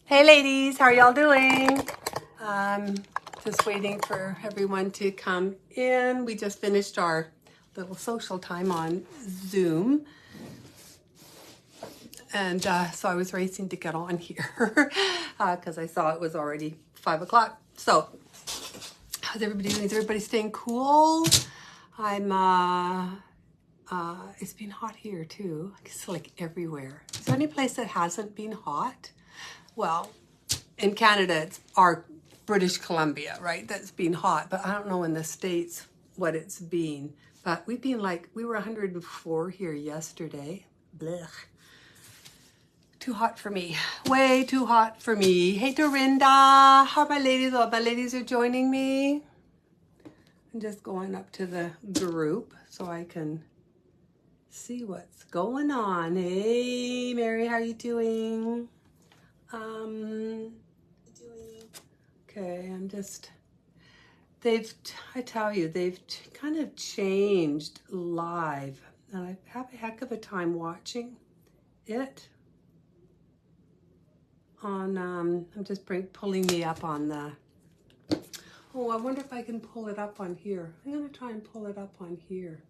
Hey ladies, how are y'all doing? Just waiting for everyone to come in. We just finished our little social time on Zoom. And so I was racing to get on here because I saw it was already 5 o'clock. So how's everybody doing? Is everybody staying cool? It's been hot here too. It's like everywhere. Is there any place that hasn't been hot? Well, in Canada, it's our British Columbia, right? That's been hot, but I don't know in the States what it's been. But we've been we were 104 here yesterday. Blech. Too hot for me. Way too hot for me. Hey, Dorinda. How are my ladies? Oh, my ladies are joining me. I'm just going up to the group so I can see what's going on. Hey, Mary, how are you doing? Okay, I tell you, they've kind of changed live, and I have a heck of a time watching it on, I'm just pulling me up on the, oh, I wonder if I can pull it up on here. I'm going to try and pull it up on here.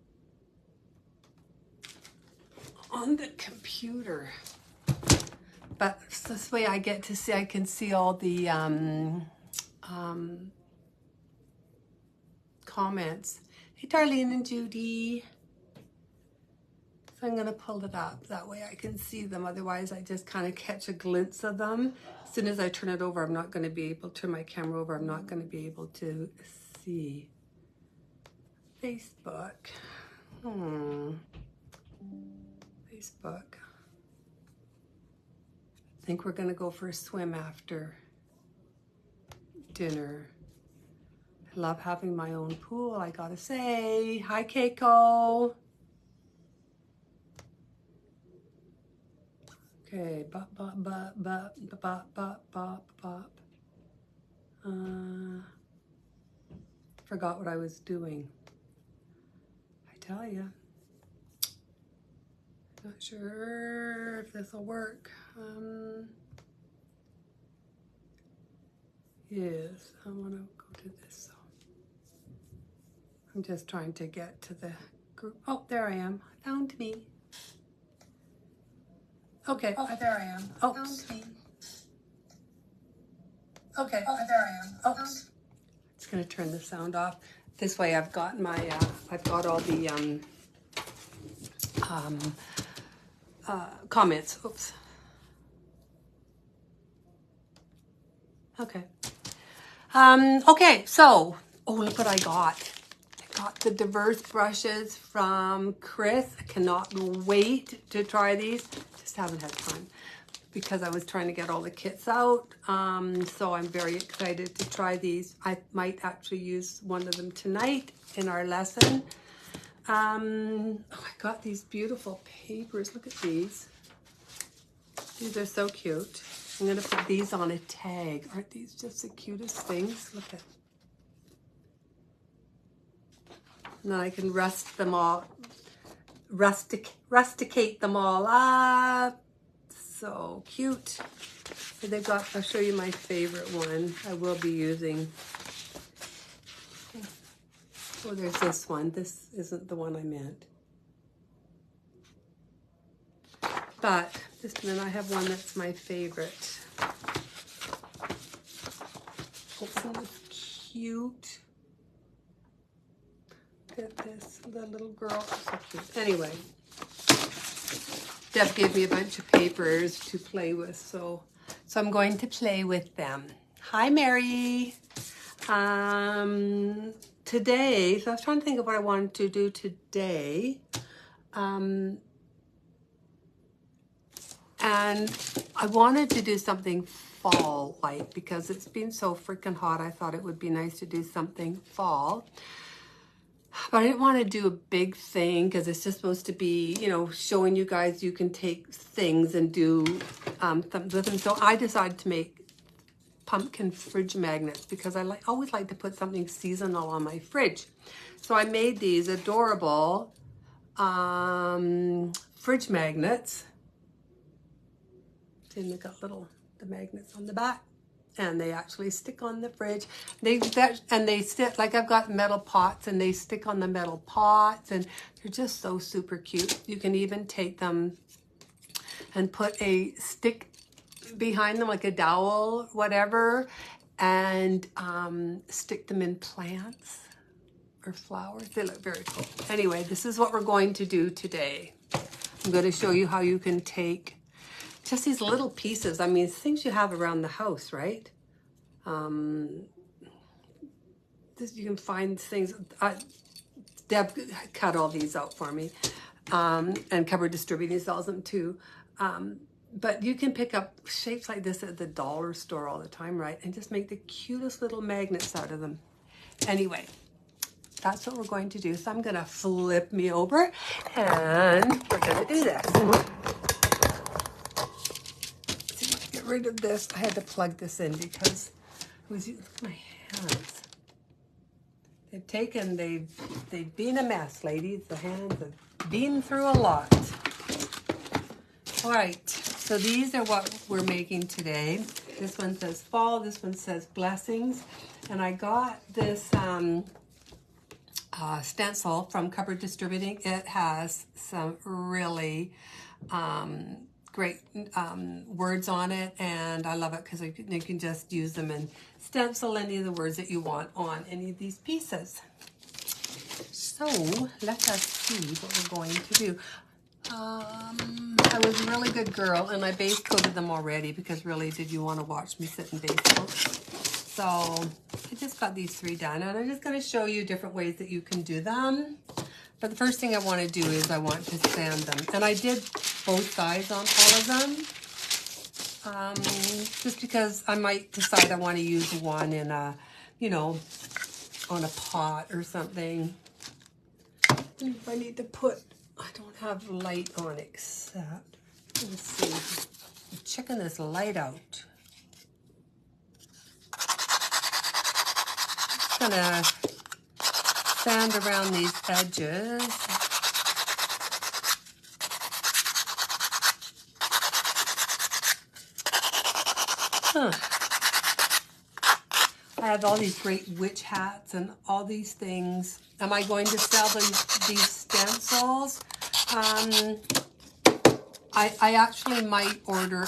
On the computer. But this way I get to see, I can see all the comments. Hey, Darlene and Judy. So I'm going to pull it up. That way I can see them. Otherwise, I just kind of catch a glimpse of them. As soon as I turn it over, I'm not going to be able to turn my camera over. I'm not going to be able to see. Facebook. Facebook. I think we're going to go for a swim after dinner. I love having my own pool, I gotta say. Hi, Keiko. Okay, bop, bop, bop, bop, bop, bop, bop, bop. Forgot what I was doing. I tell you. Not sure if this will work. Yes, I want to go to this. So I'm just trying to get to the group. Oh, there I am. Found me. Okay. Oh, there I am. Oh, found me. Okay. Oh, there I am. Oh, it's going to turn the sound off. This way, I've got my. I've got all the comments. Oops. Okay. Okay. So, oh, look what I got. I got the diverse brushes from Chris. I cannot wait to try these. Just haven't had time because I was trying to get all the kits out. So I'm very excited to try these. I might actually use one of them tonight in our lesson. Oh, I got these beautiful papers. Look at these. These are so cute. I'm going to put these on a tag. Aren't these just the cutest things? Look at. And then I can rusticate them all up. So cute. So they've got, I'll show you my favorite one I will be using. Oh, there's this one. This isn't the one I meant. But this one, I have one that's my favorite. Oh, isn't this cute? Look at this, the little girl. So cute. Anyway, Deb gave me a bunch of papers to play with, so I'm going to play with them. Hi, Mary. Today, so I was trying to think of what I wanted to do today. And I wanted to do something fall-like because it's been so freaking hot. I thought it would be nice to do something fall. But I didn't want to do a big thing because it's just supposed to be, you know, showing you guys you can take things and do something with them. So I decided to make pumpkin fridge magnets because I always like to put something seasonal on my fridge. So I made these adorable fridge magnets. And they got little the magnets on the back. And they actually stick on the fridge. They stick, like I've got metal pots, and they stick on the metal pots, and they're just so super cute. You can even take them and put a stick behind them, like a dowel, whatever, and stick them in plants or flowers. They look very cool. Anyway, this is what we're going to do today. I'm going to show you how you can take just these little pieces. I mean, things you have around the house, right? You can find things. Deb cut all these out for me, and Cupboard Distributing sells them too. But you can pick up shapes like this at the dollar store all the time, right? And just make the cutest little magnets out of them. Anyway, that's what we're going to do. So I'm going to flip me over, and we're going to do this. Get rid of this. I had to plug this in because it was, look at my hands. They've been a mess, ladies. The hands have been through a lot. All right, so these are what we're making today. This one says fall, this one says blessings. And I got this stencil from Cupboard Distributing. It has some really great words on it, and I love it because you can just use them and stencil any of the words that you want on any of these pieces. So let us see what we're going to do. I was a really good girl, and I base coated them already because really, did you want to watch me sit and base coat? So I just got these 3 done, and I'm just going to show you different ways that you can do them. But the first thing I want to do is I want to sand them, and I did both sides on all of them, just because I might decide I want to use one in a, on a pot or something. And if I need to put, I don't have light on except, let's see, I'm checking this light out. I'm gonna sand around these edges. I have all these great witch hats and all these things. Am I going to sell these stencils? I actually might order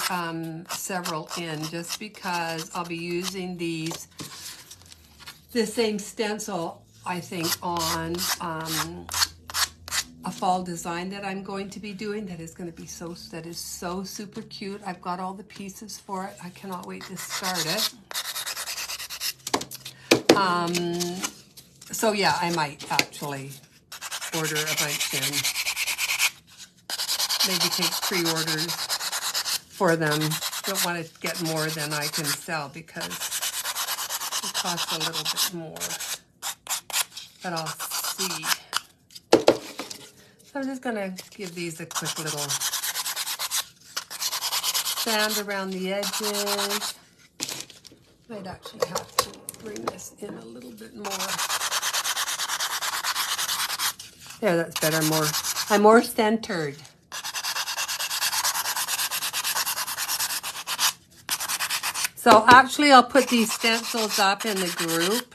several in, just because I'll be using the same stencil, I think, on a fall design that I'm going to be doing. That is so super cute. I've got all the pieces for it. I cannot wait to start it. So yeah, I might actually order a bunch in. Maybe take pre-orders for them. Don't want to get more than I can sell because it costs a little bit more. But I'll see. So I'm just going to give these a quick little sand around the edges. Might actually have to bring this in a little bit more. There, that's better. I'm more centered. So actually, I'll put these stencils up in the group.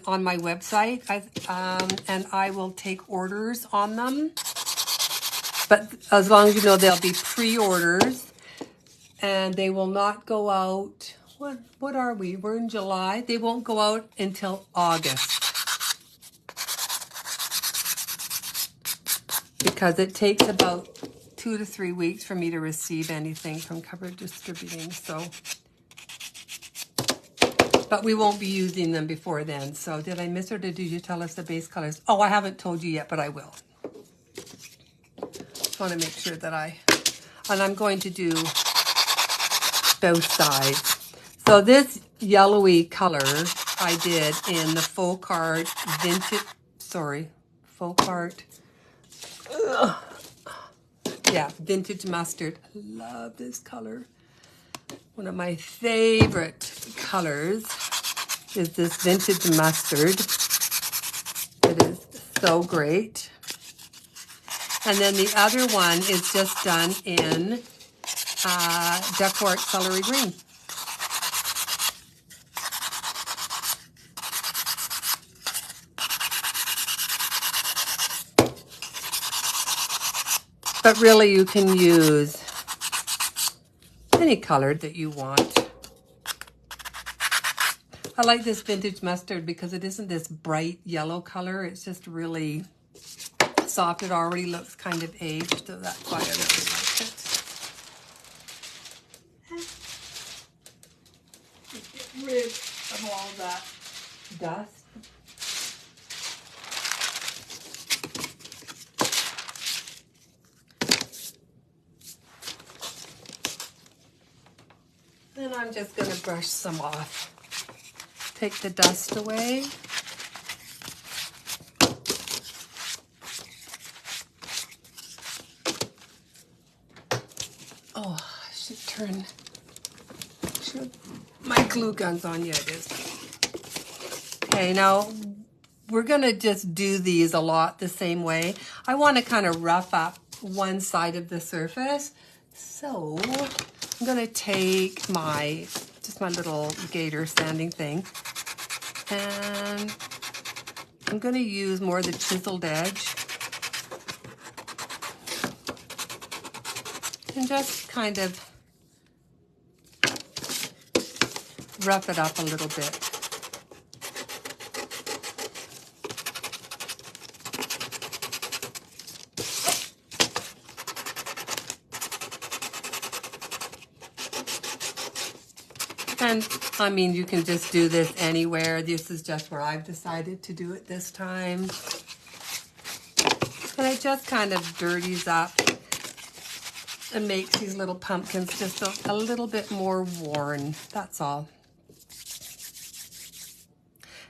On my website, and I will take orders on them. But as long as you know, they'll be pre-orders, and they will not go out. What are we? We're in July. They won't go out until August, because it takes about 2 to 3 weeks for me to receive anything from Cupboard Distributing. So. But we won't be using them before then. So did I miss, or did you tell us the base colors? Oh, I haven't told you yet, but I will. Just want to make sure that and I'm going to do both sides. So this yellowy color I did in the Folk Art Vintage Mustard. I love this color. One of my favorite colors is this Vintage Mustard. It is so great. And then the other one is just done in Decor Celery Green. But really you can use any color that you want. I like this vintage mustard because it isn't this bright yellow color. It's just really soft. It already looks kind of aged, so that's why I really like it. Get rid of all that dust. Then I'm just going to brush some off. Take the dust away. Oh, I should my glue gun's on. Yeah, it is. Okay, now we're going to just do these a lot the same way. I want to kind of rough up one side of the surface. So I'm going to take just my little gator sanding thing, and I'm going to use more of the chiseled edge and just kind of rough it up a little bit. And I mean, you can just do this anywhere. This is just where I've decided to do it this time. And it just kind of dirties up and makes these little pumpkins just a little bit more worn. That's all.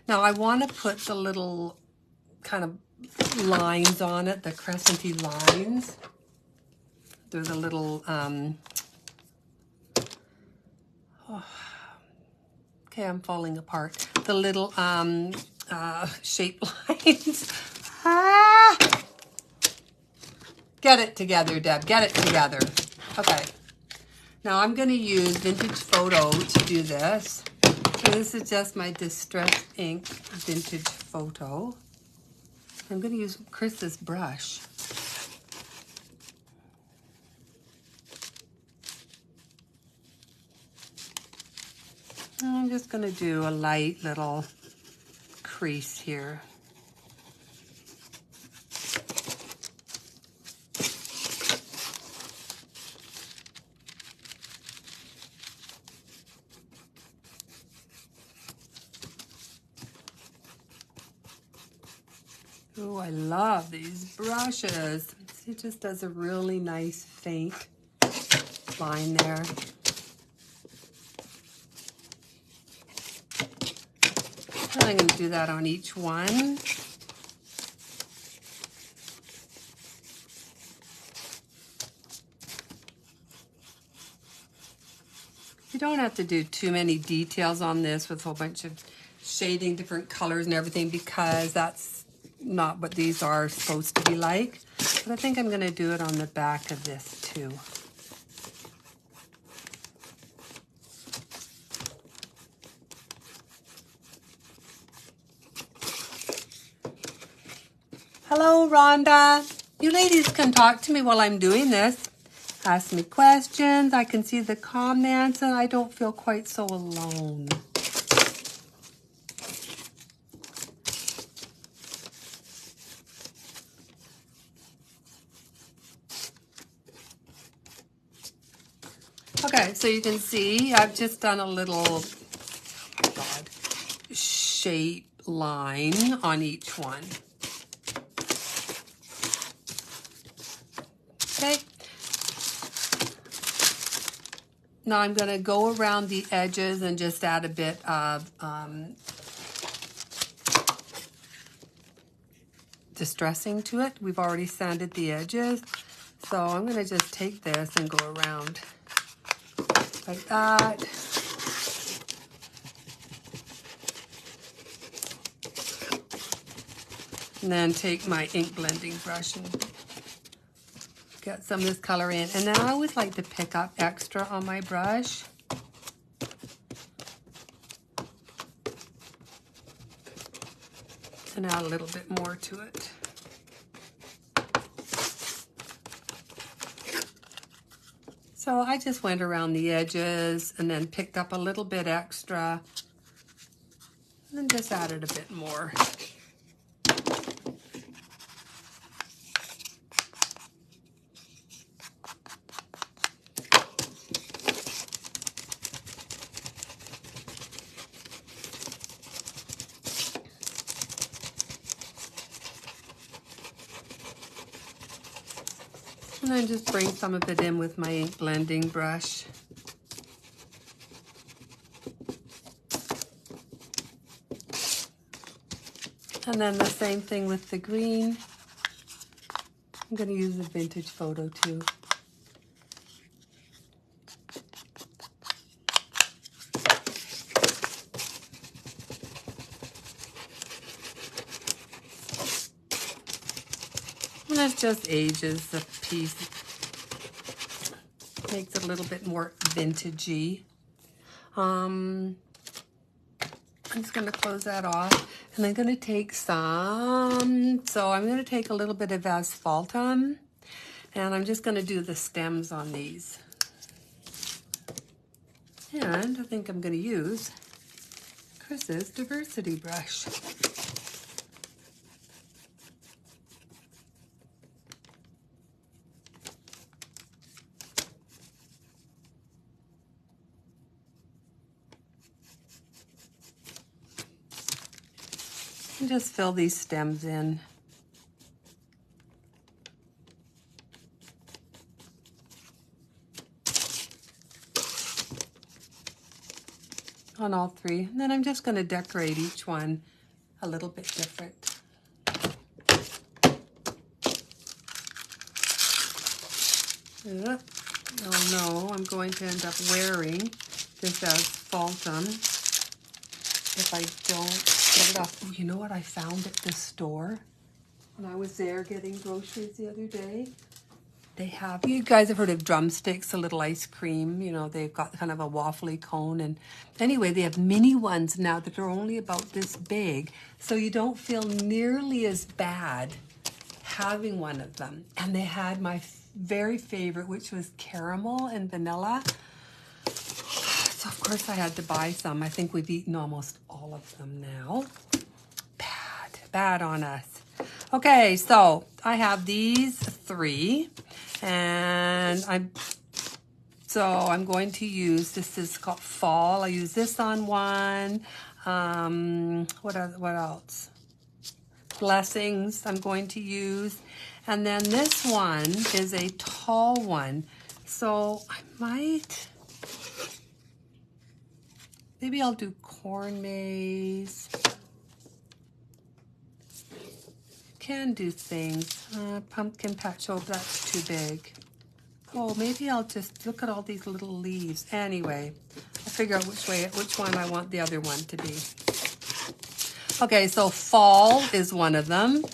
Now I want to put the little kind of lines on it, the crescenty lines. They're the little, okay, I'm falling apart. The little shape lines. Ah! Get it together, Deb. Get it together. Okay. Now I'm going to use Vintage Photo to do this. So this is just my Distress Ink Vintage Photo. I'm going to use Chris's brush. I'm just going to do a light little crease here. Oh, I love these brushes. It just does a really nice faint line there. And I'm going to do that on each one. You don't have to do too many details on this with a whole bunch of shading, different colors and everything, because that's not what these are supposed to be like. But I think I'm going to do it on the back of this too. Hello, Rhonda. You ladies can talk to me while I'm doing this. Ask me questions. I can see the comments, and I don't feel quite so alone. Okay, so you can see I've just done a little shape line on each one. Okay. Now I'm going to go around the edges and just add a bit of distressing to it. We've already sanded the edges. So I'm going to just take this and go around like that. And then take my ink blending brush and get some of this color in. And then I always like to pick up extra on my brush. And add a little bit more to it. So I just went around the edges and then picked up a little bit extra and then just added a bit more. And then just bring some of it in with my ink blending brush. And then the same thing with the green. I'm going to use a vintage photo too. And it just ages the piece. Makes it a little bit more vintagey. I'm just going to close that off. And I'm going to take some, so I'm going to take a little bit of asphaltum. And I'm just going to do the stems on these. And I think I'm going to use Chris's Diversity brush. And just fill these stems in. On all three. And then I'm just going to decorate each one a little bit different. Oh no, I'm going to end up wearing this asphaltum if I don't get it off. Oh, you know what I found at the store when I was there getting groceries the other day? They have, you guys have heard of drumsticks, a little ice cream, you know, they've got kind of a waffly cone. And anyway, they have mini ones now that are only about this big. So you don't feel nearly as bad having one of them. And they had my very favorite, which was caramel and vanilla. So of course I had to buy some. I think we've eaten almost all of them now. Bad on us. Okay, so I have these three, and I'm going to use, this is called Fall. I use this on one. What else? Blessings I'm going to use. And then this one is a tall one. So I might, maybe I'll do corn maze. Can do things. Pumpkin patch, oh, that's too big. Oh, maybe I'll just look at all these little leaves. Anyway, I'll figure out which one I want the other one to be. Okay, so Fall is one of them.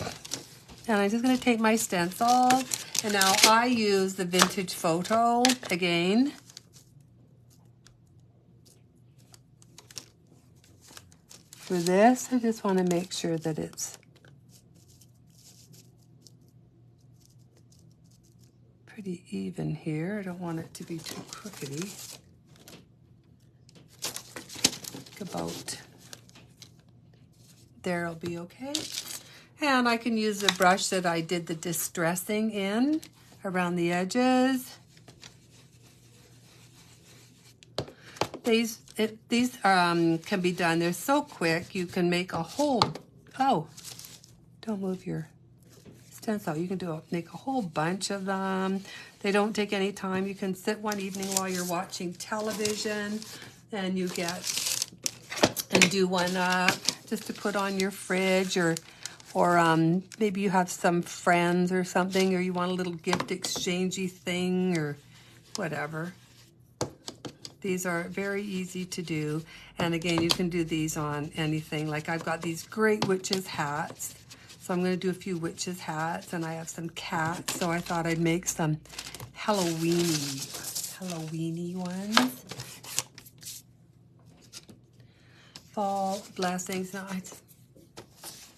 And I'm just going to take my stencil. And now I use the vintage photo again. For this, I just want to make sure that it's pretty even here. I don't want it to be too crookedy. About there'll be okay. And I can use the brush that I did the distressing in around the edges. These can be done. They're so quick. You can make a whole, oh, don't move your stencil. You can make a whole bunch of them. They don't take any time. You can sit one evening while you're watching television and you and do one up just to put on your fridge, or maybe you have some friends or something, or you want a little gift exchangey thing or whatever. These are very easy to do. And again, you can do these on anything. Like I've got these great witches hats. So I'm going to do a few witches' hats, and I have some cats, so I thought I'd make some Halloweeny ones. Fall blessings. Now,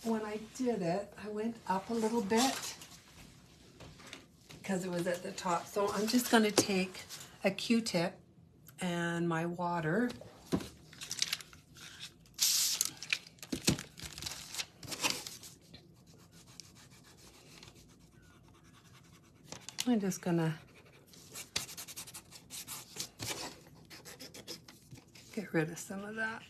when I did it, I went up a little bit because it was at the top. So I'm just going to take a Q-tip and my water. I'm just gonna get rid of some of that.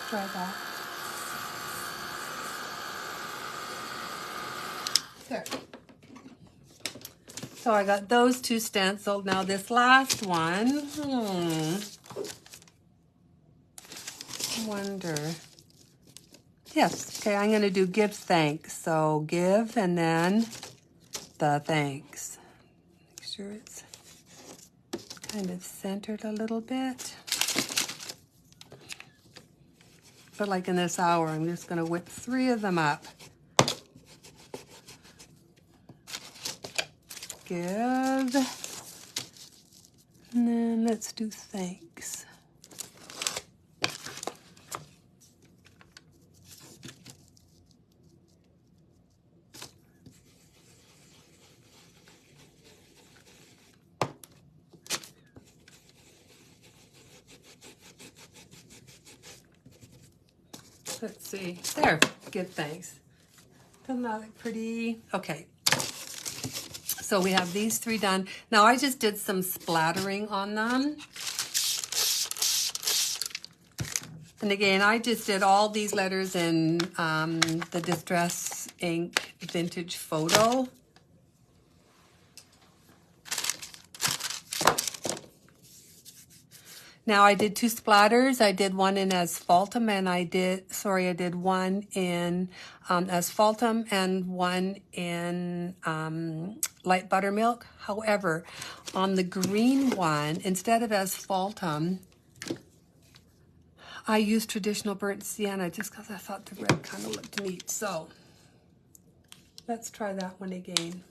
Try that. There. So I got those two stenciled. Now this last one, I wonder. Yes, okay, I'm going to do give thanks. So give and then the thanks. Make sure it's kind of centered a little bit. But like in this hour, I'm just going to whip 3 of them up. Give. And then let's do thanks. Let's see. There. Give thanks. Doesn't that look pretty? Okay. So we have these 3 done. Now I just did some splattering on them. And again, I just did all these letters in the Distress Ink Vintage Photo. Now I did 2 splatters. I did one in Asphaltum, and I did one in Asphaltum and one in Light Buttermilk. However, on the green one, instead of Asphaltum, I used traditional burnt sienna just because I thought the red kind of looked neat. So let's try that one again.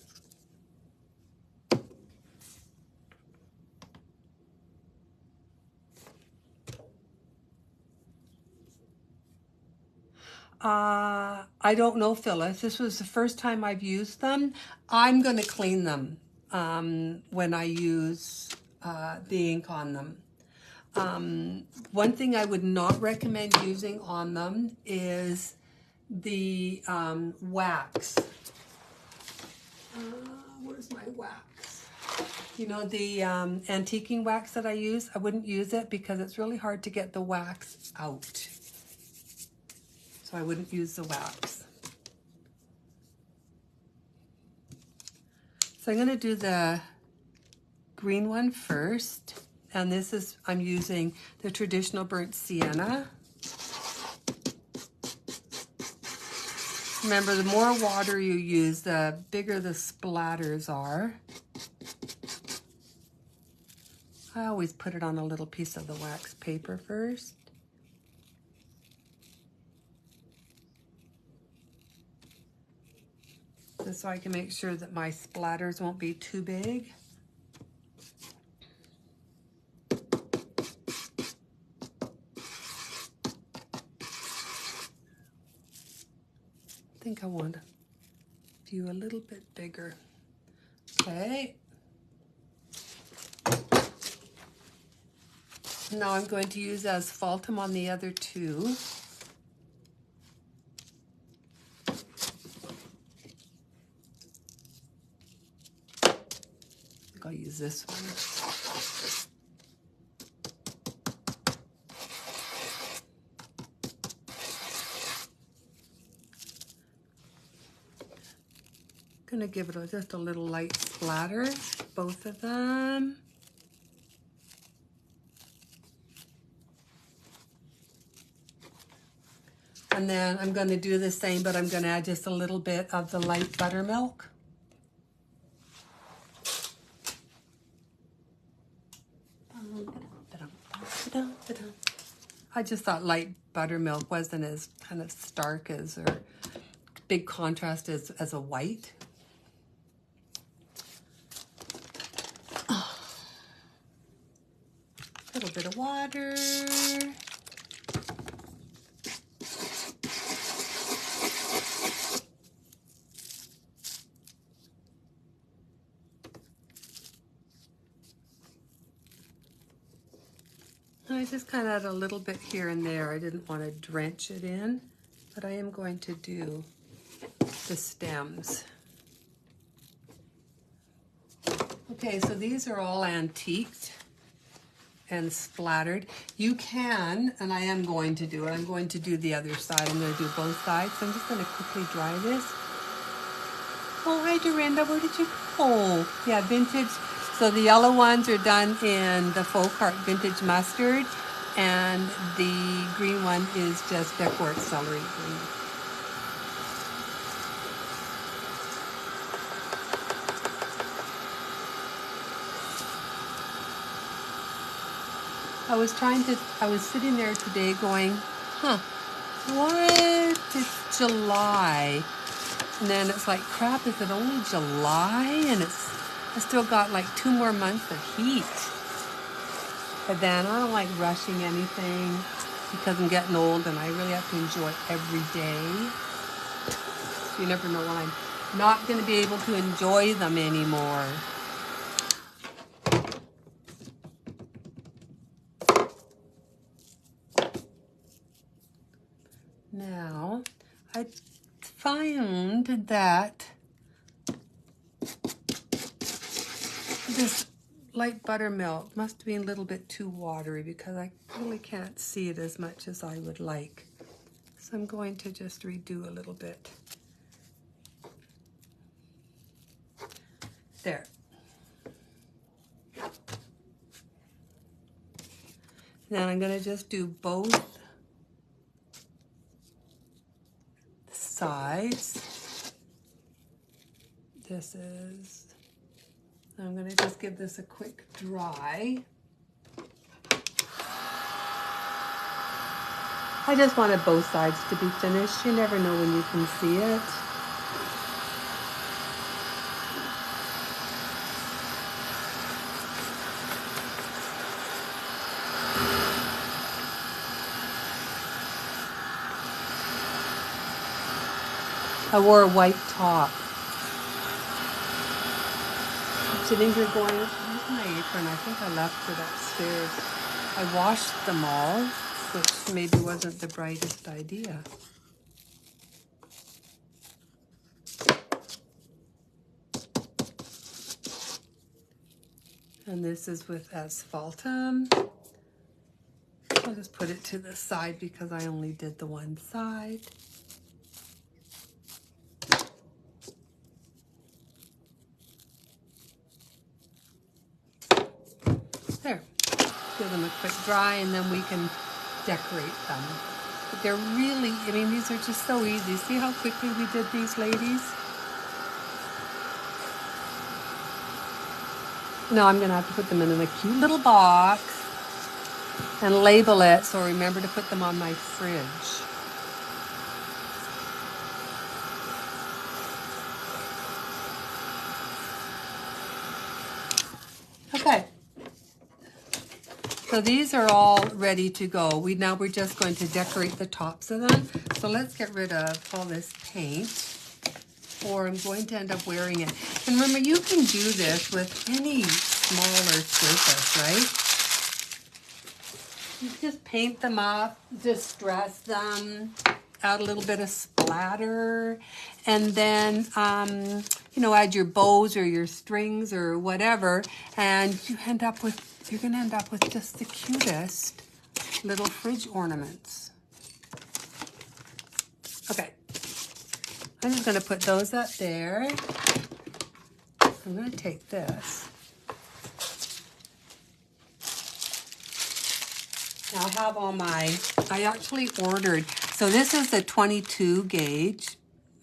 I don't know, Phyllis. This was the first time I've used them. I'm going to clean them when I use the ink on them. One thing I would not recommend using on them is the wax. Where's my wax? You know, the antiquing wax that I use? I wouldn't use it because it's really hard to get the wax out. So I wouldn't use the wax. So I'm going to do the green one first. And this is, I'm using the traditional burnt sienna. Remember, the more water you use, the bigger the splatters are. I always put it on a little piece of the wax paper first. Just so I can make sure that my splatters won't be too big. I think I want a few a little bit bigger. Okay. Now I'm going to use Asphaltum on the other 2. I'll use this one. Gonna give it just a little light splatter, both of them. And then I'm gonna do the same, but I'm gonna add just a little bit of the light buttermilk. I just thought light buttermilk wasn't as kind of stark as, or big contrast as a white. A little bit of water. I just kind of add a little bit here and there. I didn't want to drench it in, but I am going to do the stems. Okay, so these are all antiqued and splattered. You can, and I am going to do it, I'm going to do the other side. I'm going to do both sides. So I'm just going to quickly dry this. Oh, hi, Dorinda, where did you go? Yeah, vintage. So the yellow ones are done in the Folk Art Vintage Mustard, and the green one is just Decor Celery Green. I was sitting there today going, what? It's July. And then it's like, crap, is it only July? And I still got like 2 more months of heat. But then I don't like rushing anything because I'm getting old and I really have to enjoy every day. You never know when I'm not going to be able to enjoy them anymore. Now, I found that this light buttermilk must be a little bit too watery because I really can't see it as much as I would like. So I'm going to just redo a little bit. There. Then I'm going to just do both sides. I'm going to just give this a quick dry. I just wanted both sides to be finished. You never know when you can see it. I wore a white top. I'm sitting here going, where's my apron? I think I left it upstairs. I washed them all, which maybe wasn't the brightest idea. And this is with asphaltum. I'll just put it to the side because I only did the one side. There. Give them a quick dry and then we can decorate them. But they're really, I mean, these are just so easy. See how quickly we did these, ladies? Now I'm going to have to put them in a cute little box and label it, so remember to put them on my fridge. Okay. So these are all ready to go. Now we're just going to decorate the tops of them. So let's get rid of all this paint, or I'm going to end up wearing it. And remember, you can do this with any smaller surface, right? You just paint them up, distress them, add a little bit of splatter, and then, you know, add your bows or your strings or whatever, and you're going to end up with just the cutest little fridge ornaments. Okay, I'm just going to put those up there. I'm going to take this. Now I have all I actually ordered, so this is the 22 gauge,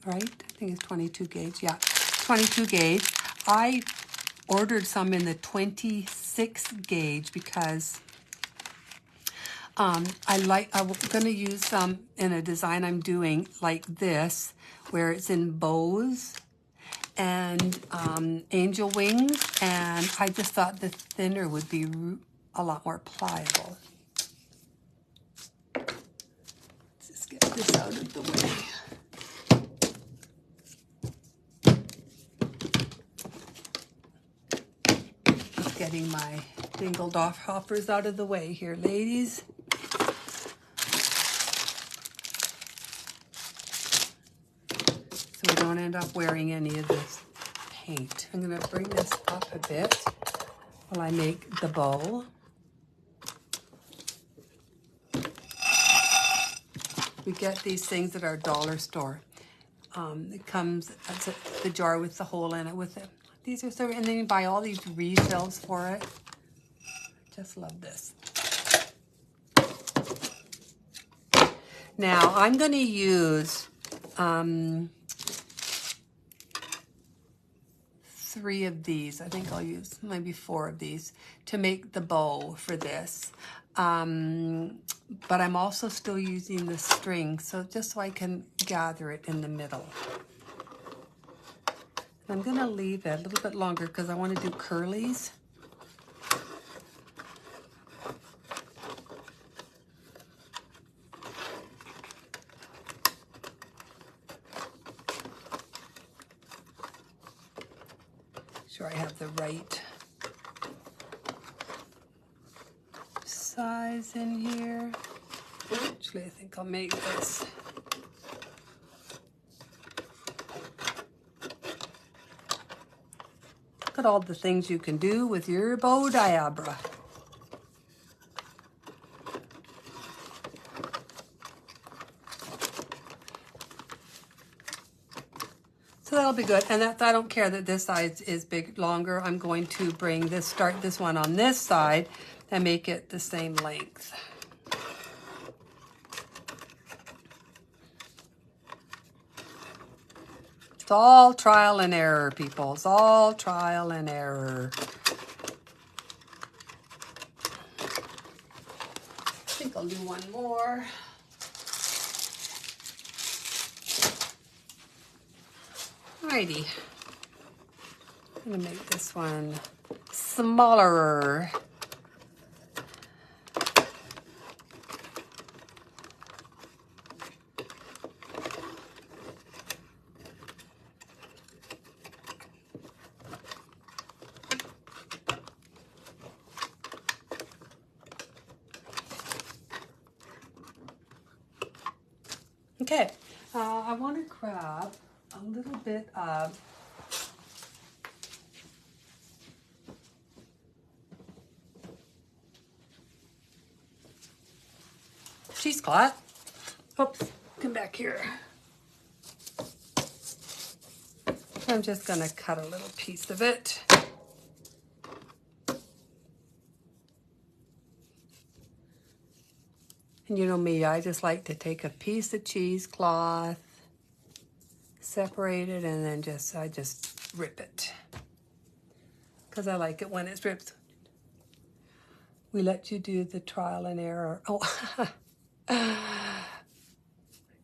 right? I think it's 22 gauge, yeah, 22 gauge. I ordered some in the 26 gauge because I'm going to use some in a design I'm doing like this, where it's in bows and angel wings, and I just thought the thinner would be a lot more pliable. Let's just get this out of the way. Just getting my dingle doff hoppers out of the way here, ladies. So we don't end up wearing any of this paint. I'm going to bring this up a bit while I make the bow. We get these things at our dollar store. It comes, that's the jar with the hole in it with it. These are so, and then you buy all these refills for it. Just love this. Now I'm going to use 3 of these. I think I'll use maybe 4 of these to make the bow for this. But I'm also still using the string, so just so I can gather it in the middle. I'm going to leave it a little bit longer because I want to do curlies. Sure I have the right size in here. Actually, I think I'll make this. Look at all the things you can do with your bow diabra. So that'll be good. And I don't care that this side is big, longer. I'm going to bring this, start this one on this side and make it the same length. It's all trial and error, people. It's all trial and error. I think I'll do one more. Alrighty. I'm gonna make this one smaller. Okay, I want to grab a little bit of cheesecloth. Oops, come back here. I'm just going to cut a little piece of it. And you know me, I just like to take a piece of cheesecloth, separate it, and then I just rip it. Because I like it when it's ripped. We let you do the trial and error. Oh,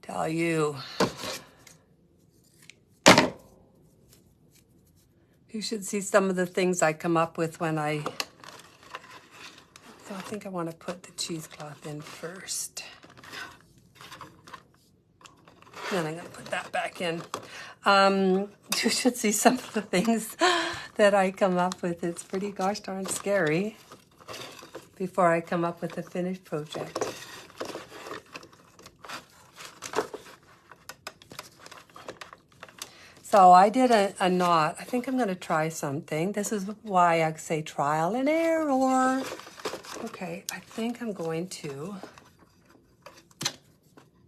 tell you. You should see some of the things I come up with when so I think I want to put the cheesecloth in first. Then I'm going to put that back in. You should see some of the things that I come up with. It's pretty gosh darn scary before I come up with a finished project. So I did a knot. I think I'm going to try something. This is why I say trial and error. Okay, I think I'm going to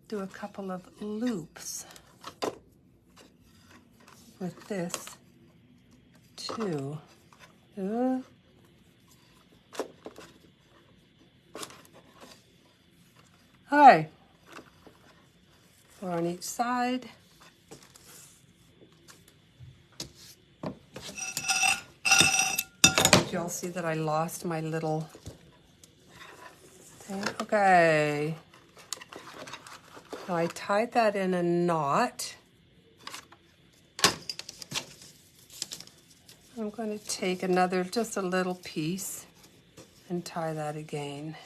do a couple of loops with this too. Hi. 4 on each side. Did y'all see that I lost my little Okay. So I tied that in a knot. I'm going to take another, just a little piece and tie that again.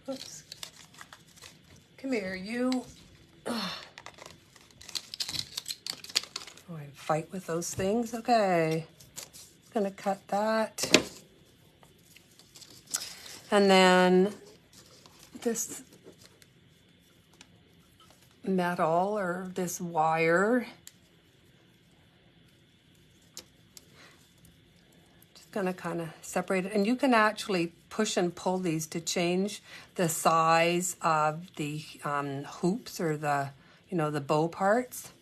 Oops. Come here, you. Oh, I fight with those things. Okay. Gonna cut that. And then this metal or this wire, just gonna kind of separate it. And you can actually push and pull these to change the size of the hoops or the, you know, the bow parts.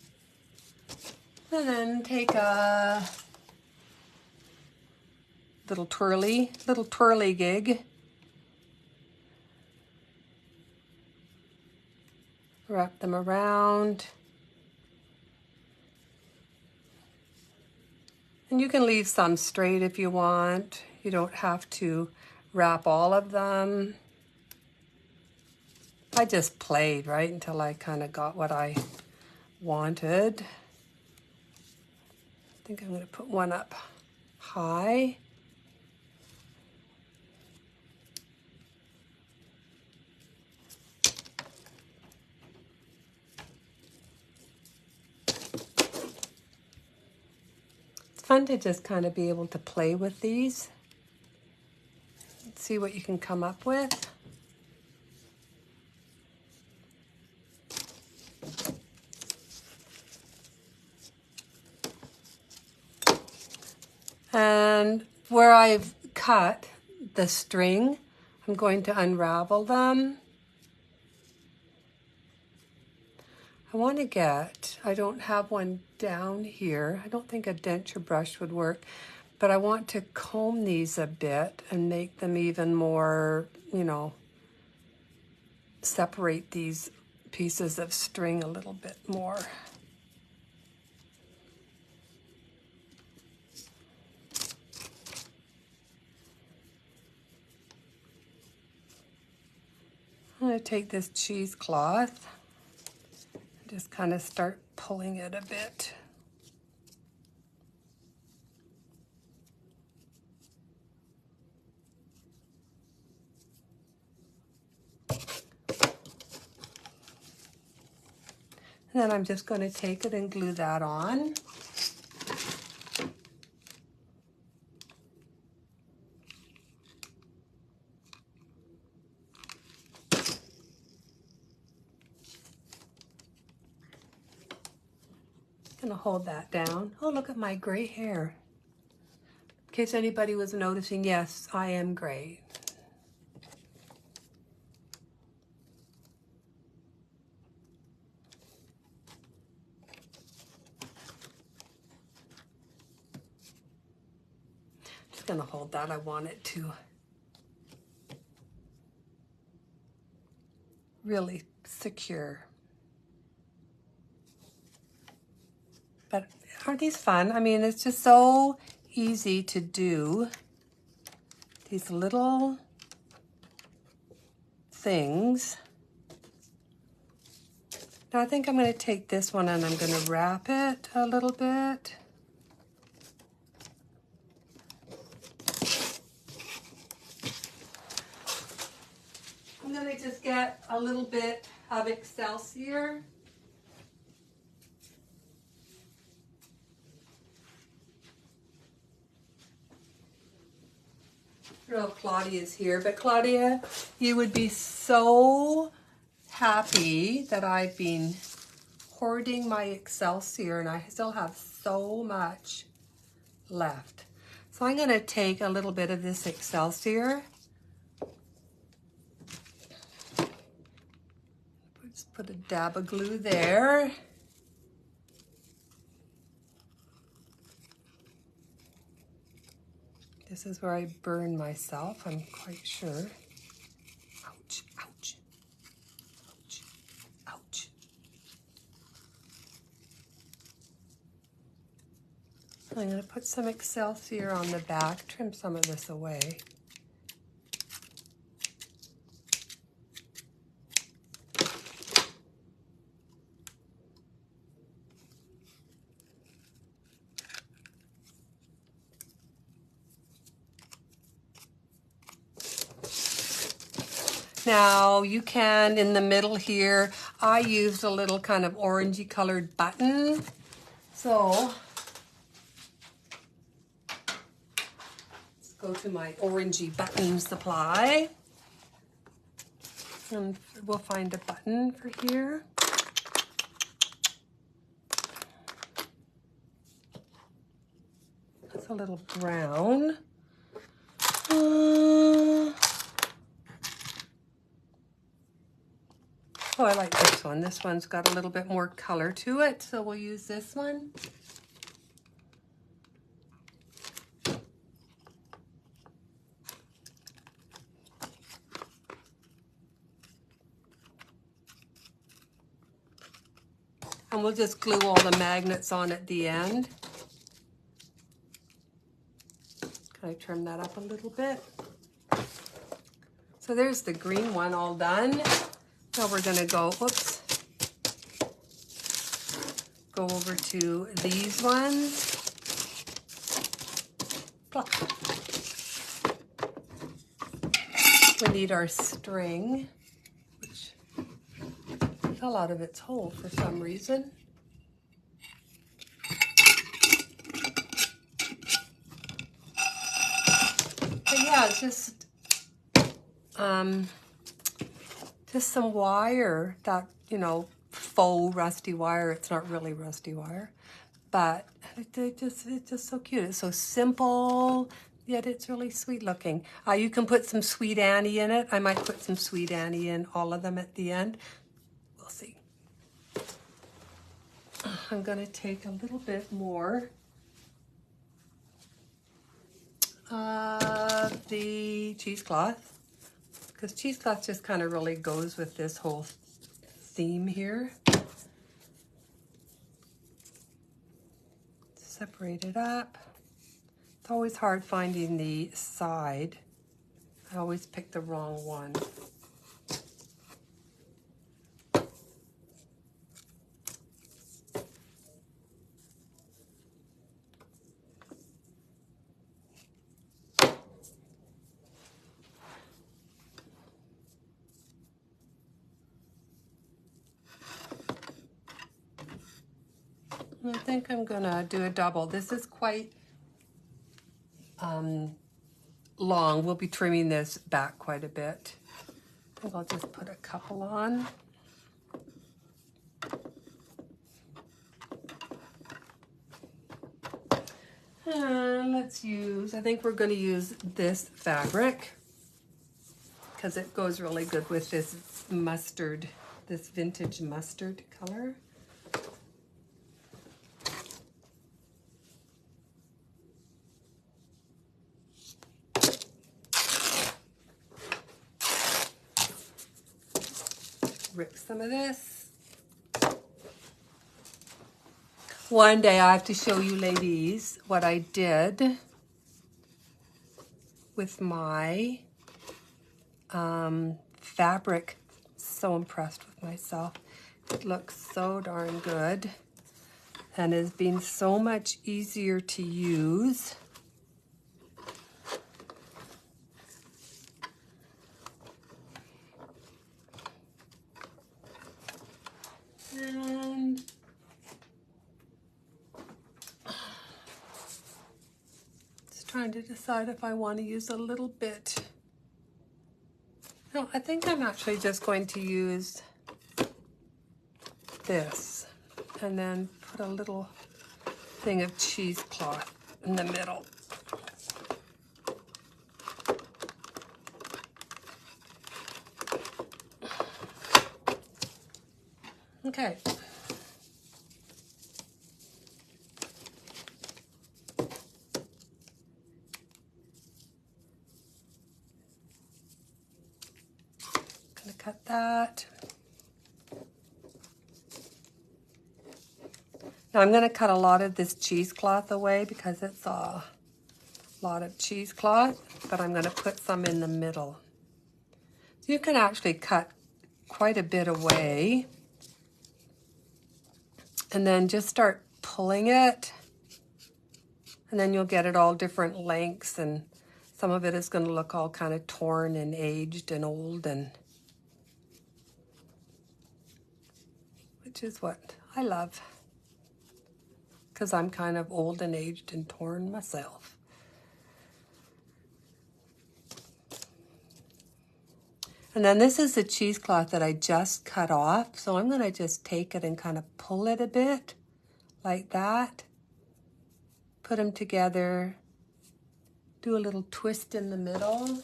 And then take a little twirly gig. Wrap them around. And you can leave some straight if you want. You don't have to wrap all of them. I just played, right, until I kind of got what I wanted. I think I'm going to put one up high. It's fun to just kind of be able to play with these. See what you can come up with. And where I've cut the string, I'm going to unravel them. I want to get, I don't have one down here. I don't think a denture brush would work, but I want to comb these a bit and make them even more, you know, separate these pieces of string a little bit more. I'm going to take this cheesecloth and just kind of start pulling it a bit. And then I'm just going to take it and glue that on. Gonna hold that down. Oh, look at my gray hair. In case anybody was noticing, yes, I am gray. Just gonna hold that. I want it to really secure. But aren't these fun? I mean, it's just so easy to do. These little things. Now I think I'm going to take this one and I'm going to wrap it a little bit. I'm going to just get a little bit of Excelsior. I don't know if Claudia's here, but Claudia, you would be so happy that I've been hoarding my Excelsior and I still have so much left. So I'm going to take a little bit of this Excelsior. Just put a dab of glue there. This is where I burn myself, I'm quite sure. Ouch, ouch, ouch, ouch. I'm going to put some Excelsior on the back, trim some of this away. Now you can, in the middle here, I used a little kind of orangey colored button. So let's go to my orangey button supply. And we'll find a button for here. That's a little brown. Oh, I like this one. This one's got a little bit more color to it, so we'll use this one. And we'll just glue all the magnets on at the end. Can I trim that up a little bit? So there's the green one all done. Now we're gonna go, whoops, go over to these ones. Pluck. We need our string, which fell out of its hole for some reason. But yeah, it's just some wire, that, you know, faux rusty wire. It's not really rusty wire, but it's just so cute. It's so simple, yet it's really sweet looking. You can put some Sweet Annie in it. I might put some Sweet Annie in all of them at the end. We'll see. I'm gonna take a little bit more of the cheesecloth, because cheesecloth just kind of really goes with this whole theme here. Separate it up. It's always hard finding the side. I always pick the wrong one. I think I'm gonna do a double. This is quite long. We'll be trimming this back quite a bit. I think I'll just put a couple on. Let's use, I think we're going to use this fabric because it goes really good with this mustard, this vintage mustard color. Rip some of this. One day I have to show you ladies what I did with my fabric. So impressed with myself. It looks so darn good and has been so much easier to use. And just trying to decide if I want to use a little bit. No, I think I'm actually just going to use this and then put a little thing of cheesecloth in the middle. Okay. cut that. Now I'm going to cut a lot of this cheesecloth away because it's a lot of cheesecloth, but I'm going to put some in the middle. You can actually cut quite a bit away and then just start pulling it, and then you'll get it all different lengths, and some of it is going to look all kind of torn and aged and old, and which is what I love, because I'm kind of old and aged and torn myself. And then this is the cheesecloth that I just cut off, so I'm going to just take it and kind of pull it a bit like that. Put them together, do a little twist in the middle.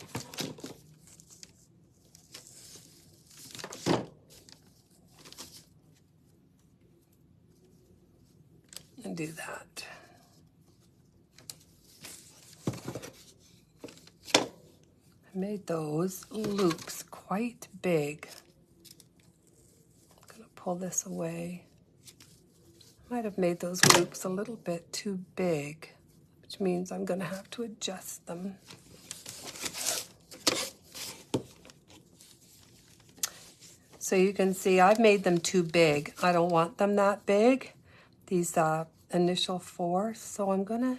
And do that. I made those loops quite big. I'm going to pull this away. Might have made those loops a little bit too big, which means I'm going to have to adjust them. So you can see I've made them too big. I don't want them that big, these initial 4. So I'm going to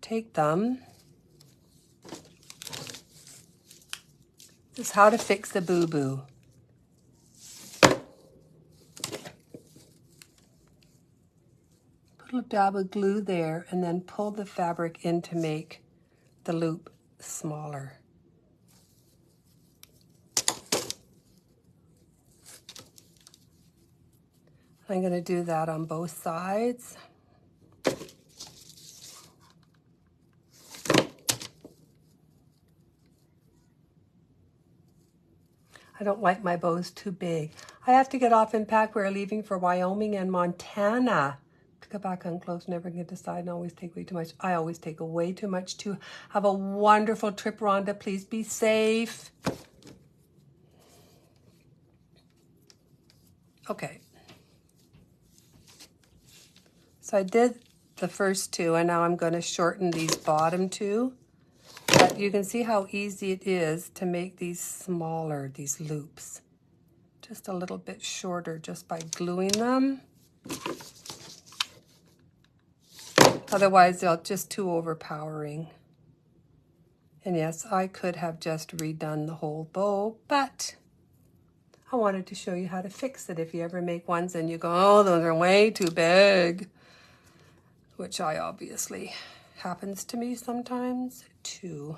take them. This is how to fix a boo-boo. Put a dab of glue there and then pull the fabric in to make the loop smaller. I'm going to do that on both sides. I don't like my bows too big. I have to get off and pack. We're leaving for Wyoming and Montana. To go back on clothes, never can decide and always take way too much. I always take way too much too. Have a wonderful trip, Rhonda. Please be safe. Okay. So I did the first 2, and now I'm going to shorten these bottom 2. But you can see how easy it is to make these smaller, these loops. Just a little bit shorter just by gluing them. Otherwise, they're just too overpowering. And yes, I could have just redone the whole bow, but I wanted to show you how to fix it if you ever make ones and you go, oh, those are way too big. Which I obviously happens to me sometimes too.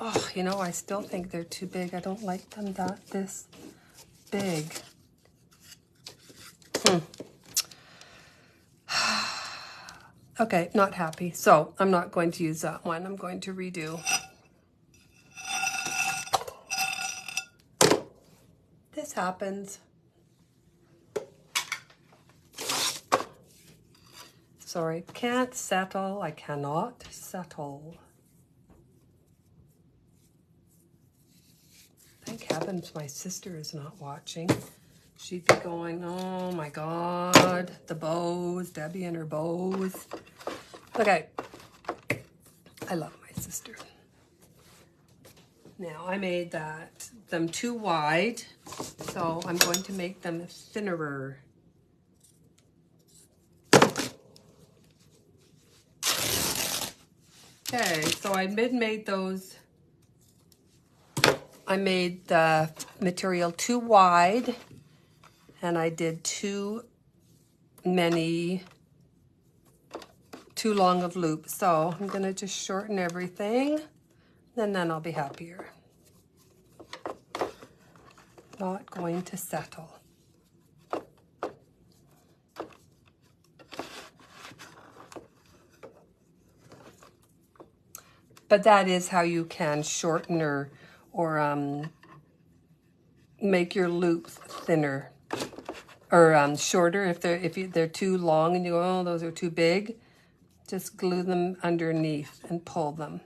Oh, you know, I still think they're too big. I don't like them this big. Okay, not happy. So I'm not going to use that one. I'm going to redo. This happens. Sorry, can't settle. I cannot settle. Thank heavens my sister is not watching. She'd be going, oh my God, the bows, Debbie and her bows. Okay, I love my sister. Now I made them too wide, so I'm going to make them thinner. Okay, so I made those. I made the material too wide, and I did too long of loops. So I'm gonna just shorten everything, and then I'll be happier. Not going to settle. But that is how you can shorten or make your loops thinner or shorter if they're too long and you go, oh, those are too big. Just glue them underneath and pull them.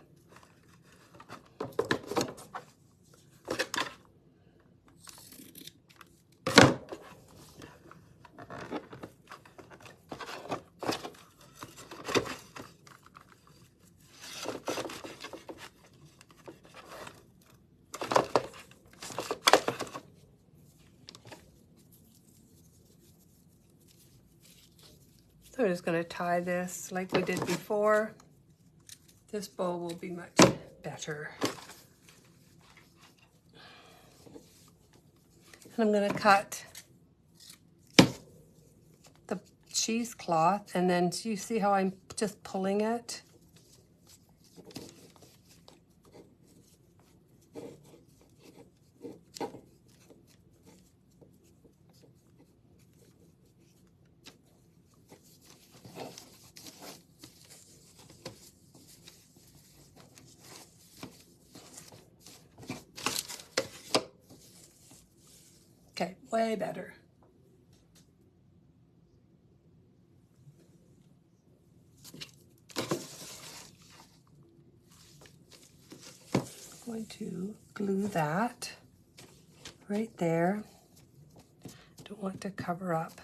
So we're just going to tie this like we did before. This bow will be much better. And I'm going to cut the cheesecloth, and then you see how I'm just pulling it? Okay, way better. I'm going to glue that right there. Don't want to cover up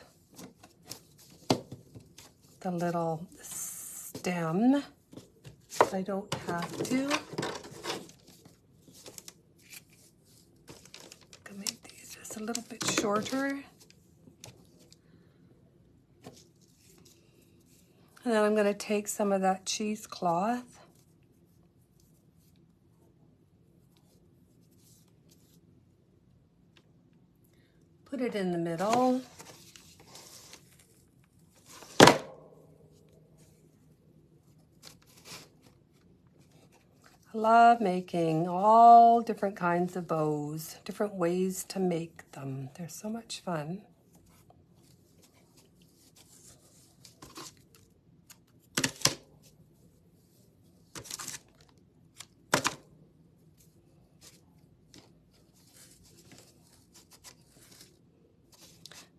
the little stem. I don't have to. Make these just a little bit shorter. And then I'm going to take some of that cheesecloth. Put it in the middle. I love making all different kinds of bows, different ways to make them. They're so much fun.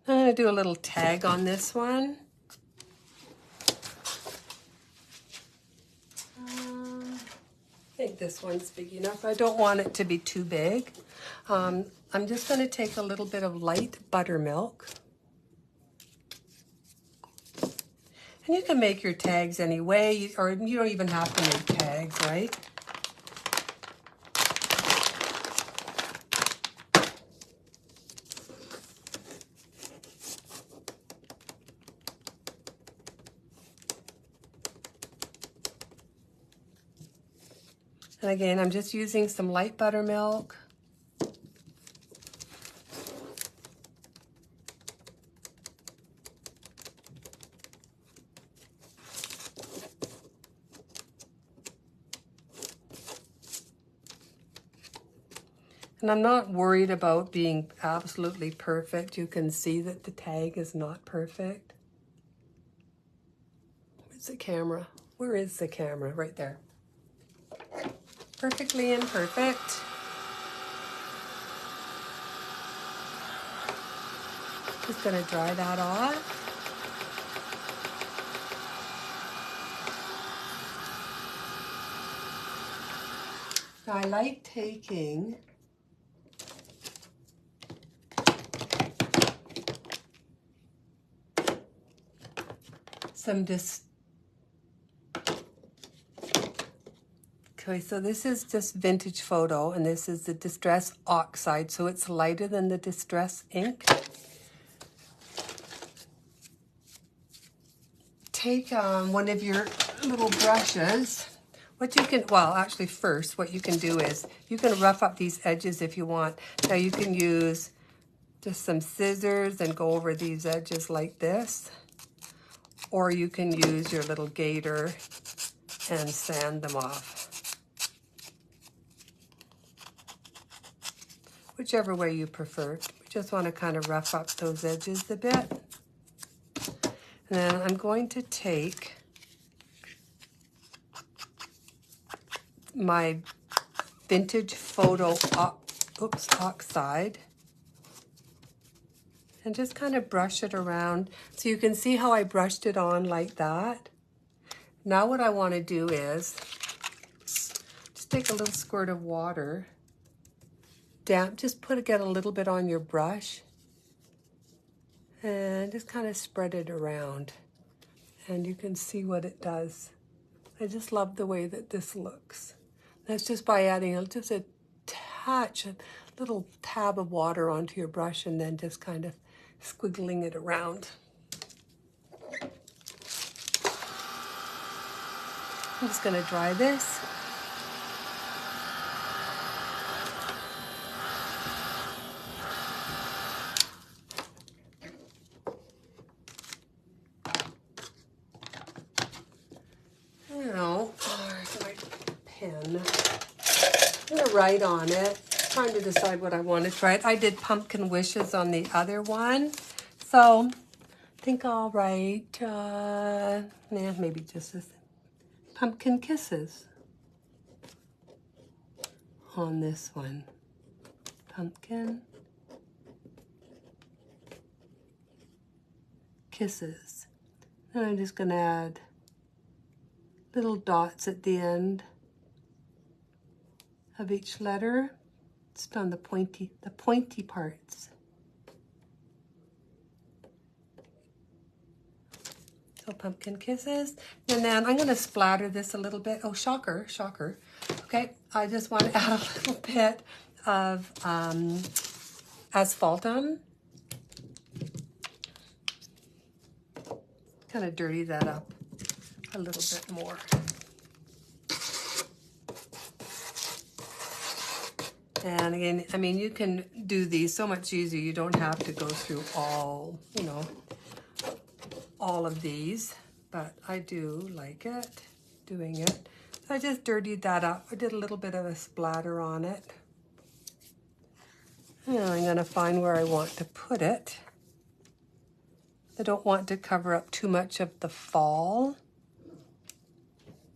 I'm going to do a little tag on this one. I think this one's big enough. I don't want it to be too big. I'm just going to take a little bit of light buttermilk. And you can make your tags any way, or you don't even have to make tags, right? And again, I'm just using some light buttermilk. And I'm not worried about being absolutely perfect. You can see that the tag is not perfect. Where's the camera? Where is the camera? Right there. Perfectly imperfect. Just going to dry that off. Now I like taking some Okay, so this is just Vintage Photo, and this is the Distress Oxide, so it's lighter than the Distress ink. Take one of your little brushes. What you can, well, actually first, what you can do is, you can rough up these edges if you want. Now you can use just some scissors and go over these edges like this. Or you can use your little gator and sand them off. Whichever way you prefer. We just want to kind of rough up those edges a bit. And then I'm going to take my Vintage Photo Oxide and just kind of brush it around. So you can see how I brushed it on like that. Now what I want to do is just take a little squirt of water, just get a little bit on your brush and just kind of spread it around. And you can see what it does. I just love the way that this looks. That's just by adding just a little tab of water onto your brush and then just kind of squiggling it around. I'm just going to dry this. Now, where's my pen? I'm going to write on it. Trying to decide what I want to try. I did pumpkin wishes on the other one. So I think I'll write, maybe just this. Pumpkin kisses on this one. Pumpkin kisses. And I'm just going to add little dots at the end of each letter, just on the pointy parts. So pumpkin kisses. And then I'm going to splatter this a little bit. Oh, shocker, shocker. Okay, I just want to add a little bit of asphaltum. Kind of dirty that up a little bit more. And again, I mean, you can do these so much easier. You don't have to go through all, all of these, but I do like it, doing it. So I just dirtied that up. I did a little bit of a splatter on it. And I'm going to find where I want to put it. I don't want to cover up too much of the fall.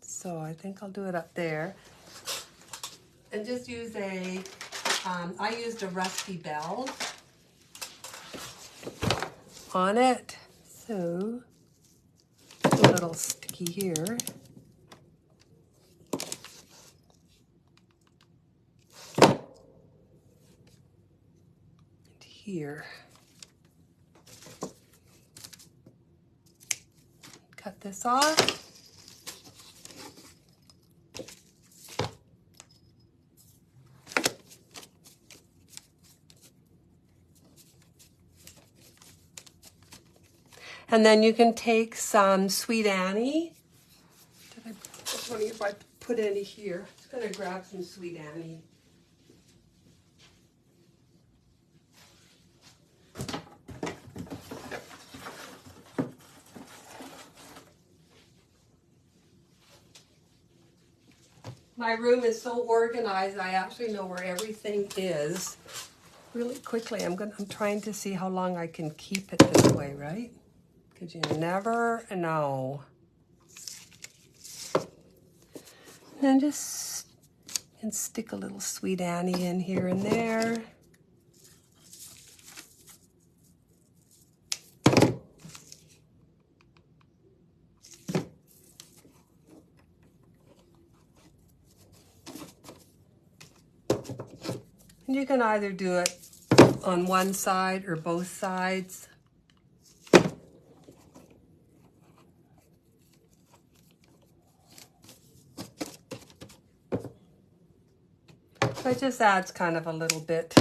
So I think I'll do it up there. And just use I used a Rusty Bell on it. So a little sticky here. And here. Cut this off. And then you can take some Sweet Annie. I was wondering if I put any here. I'm just going to grab some Sweet Annie. My room is so organized, I actually know where everything is. Really quickly, I'm trying to see how long I can keep it this way, right? Because you never know. And just stick a little Sweet Annie in here and there. And you can either do it on one side or both sides. So it just adds kind of a little bit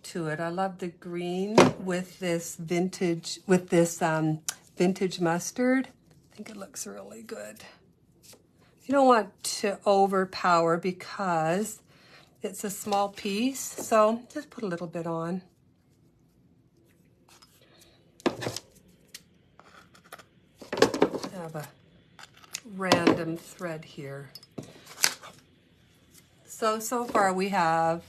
to it. I love the green with this vintage mustard. I think it looks really good. You don't want to overpower because it's a small piece, so just put a little bit on. I have a random thread here. So far we have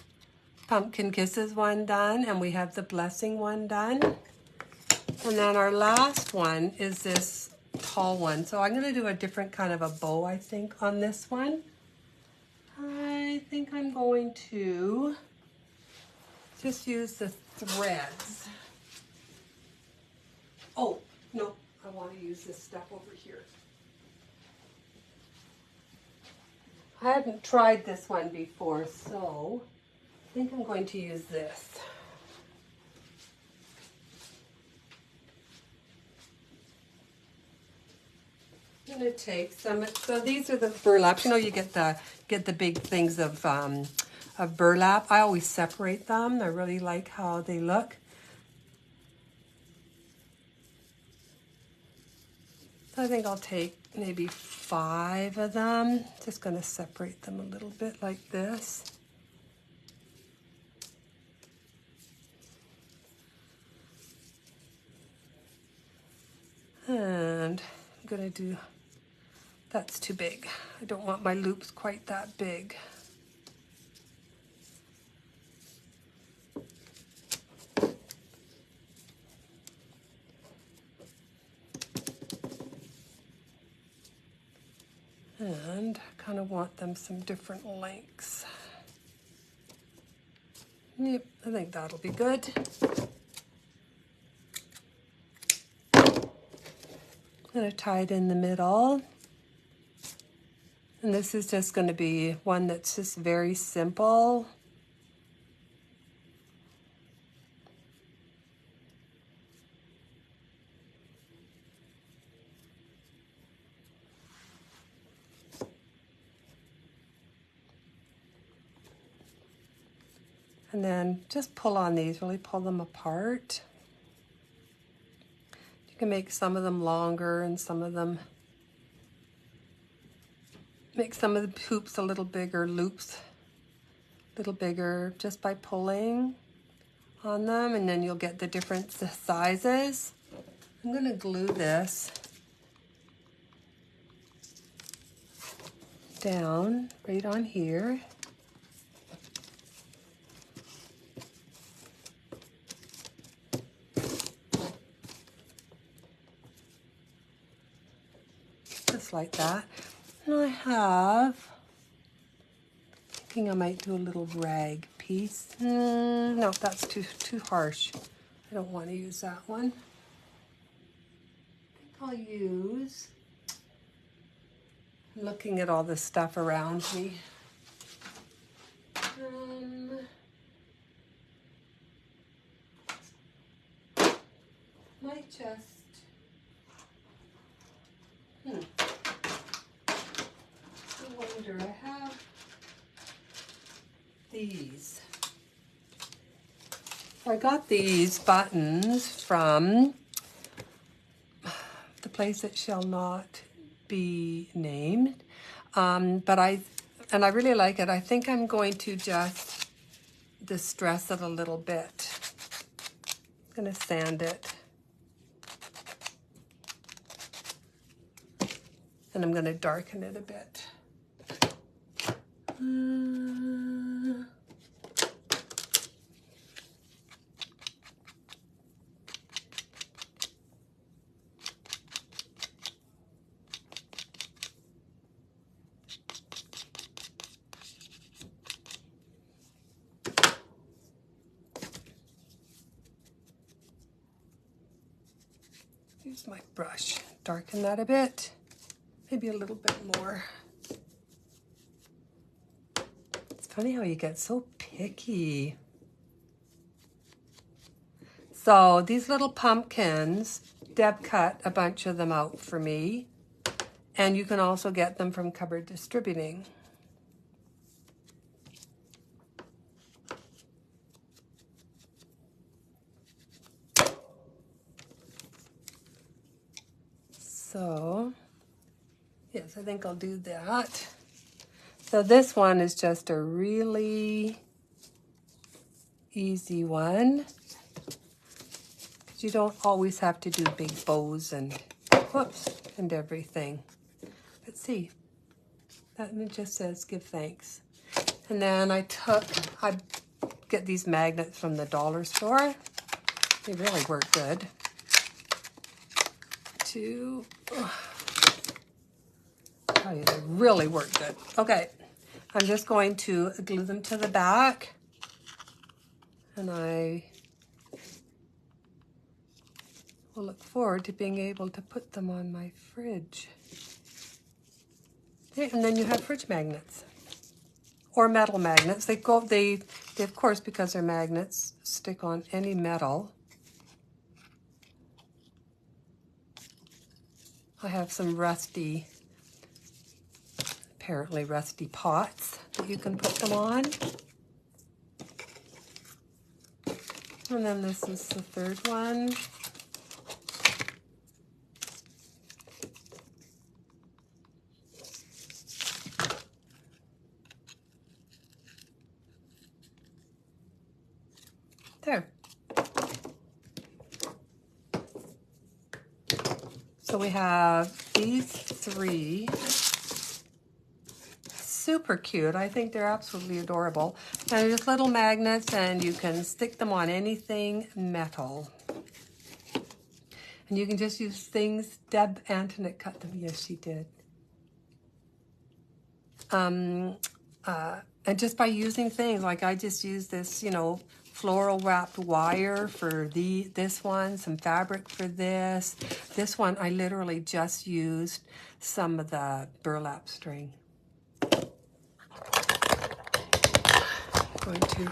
Pumpkin Kisses one done, and we have the Blessing one done. And then our last one is this tall one. So I'm going to do a different kind of a bow, I think, on this one. I think I'm going to just use the threads. Oh, no, I want to use this stuff over here. I hadn't tried this one before, so I think I'm going to use this. I'm going to take some, so these are the burlaps. You know, you get the big things of burlap. I always separate them. I really like how they look. So I think I'll take maybe 5 of them. Just going to separate them a little bit like this. And I'm going to do, that's too big. I don't want my loops quite that big. And I kind of want them some different lengths. Yep, I think that'll be good. I'm going to tie it in the middle. And this is just going to be one that's just very simple. And then just pull on these, really pull them apart. You can make some of them longer and some of them, make some of the hoops a little bigger, loops a little bigger just by pulling on them, and then you'll get the different sizes. I'm going to glue this down right on here. Just like that. And I have, thinking I might do a little rag piece. No, that's too harsh. I don't want to use that one. I think I'll use, I'm looking at all this stuff around me. Might just, I wonder, I have these. I got these buttons from the place that shall not be named, but I really like it. I think I'm going to just distress it a little bit. I'm going to sand it. And I'm going to darken it a bit. Use my brush, darken that a bit. Maybe a little bit more. It's funny how you get so picky. So these little pumpkins, Deb cut a bunch of them out for me. And you can also get them from Cupboard Distributing. So, yes, I think I'll do that. So this one is just a really easy one. You don't always have to do big bows and whoops and everything. But see, that one just says give thanks. And then I get these magnets from the dollar store. They really work good. Oh, they really work good. Okay, I'm just going to glue them to the back, and I will look forward to being able to put them on my fridge. Okay, and then you have fridge magnets or metal magnets. They of course, because they're magnets, stick on any metal. I have some apparently rusty pots that you can put them on. And then this is the third one. There. So we have these three. Super cute. I think they're absolutely adorable. And just little magnets, and you can stick them on anything metal. And you can just use things. Deb Antoinette cut them. Yes, she did. And just by using things, like I just used this, floral wrapped wire for this one, some fabric for this. This one, I literally just used some of the burlap string. I'm going to